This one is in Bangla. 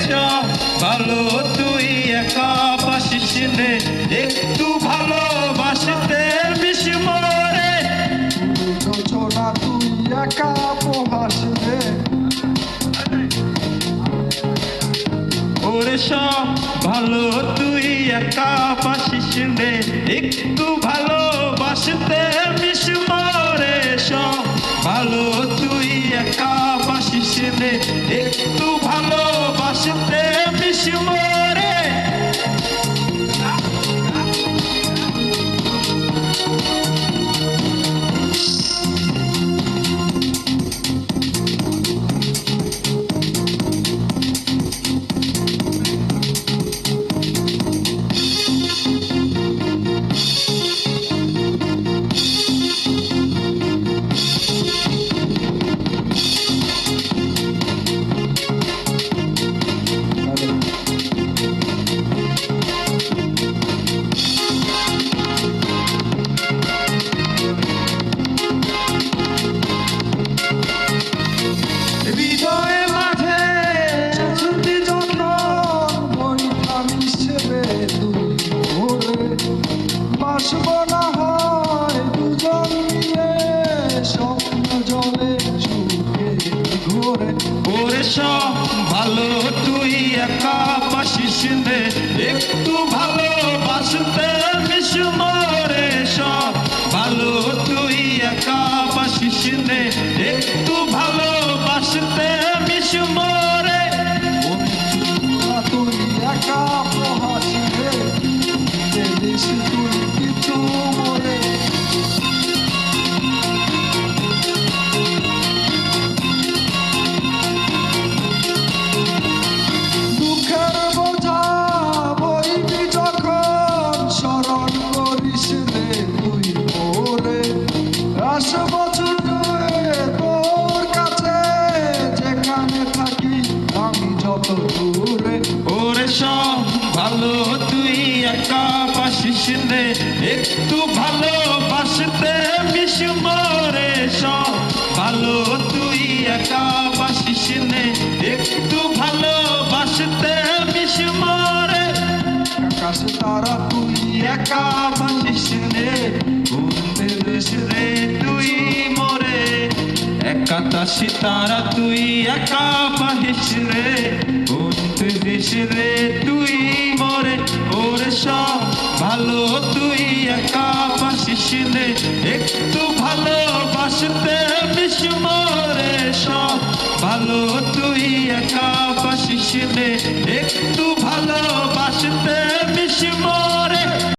সব ভালো তুই একা বাসিস রে, একটু ভালোবাসতে বিস্মরে। ছোনা তুই একা প্রহাস রে, ওরে সব ভালো তুই একা বাসিস রে, একটু ভালোবাসতে বিস্মরে। সব ভালো তুই একা বাসিস রে, একটু ভালোবাসতে বিস্মরে। হৃদয়ে মাঝে ছুটি যখন বইটা মিশবে তুই ভোরে, বাসব না হয় দুজন মিলে স্বপ্ন জলে সুখে ঘোরে। ওরে সব ভালো তুই একা বাসিস রে, একটু ভালোবাসতে বিস্মরে। সব ভালো তুই একা বাসিস রে, একটু ভালোবাসতে বিস্মরে। তুই একা প্রহাস রে, দেখিস তুই কিছু মরে। দুঃখের বোঝা বইবি যখন স্মরণ করিস রে তুই মোরে, আসব ছুটে তোর কাছে যেখানে থাকি আমি যত দূরে। ওরে সব ভালো তুই একা বাসিস রে, একটু ভালোবাসতে বিস্মরে। সব ভালো তুই একা বাসিস রে, একটু ভালোবাসতে বিস্মরে। আকাশ তারা তুই একা বাসিস রে, ঘুমতে দেশ রে তুই মরে। একা সিতারা তুই একা বাসিস রে, ঘুমতে দেশ রে তুই মরে। ওরে সব ভালো তুই একা বাসিস রে, একটু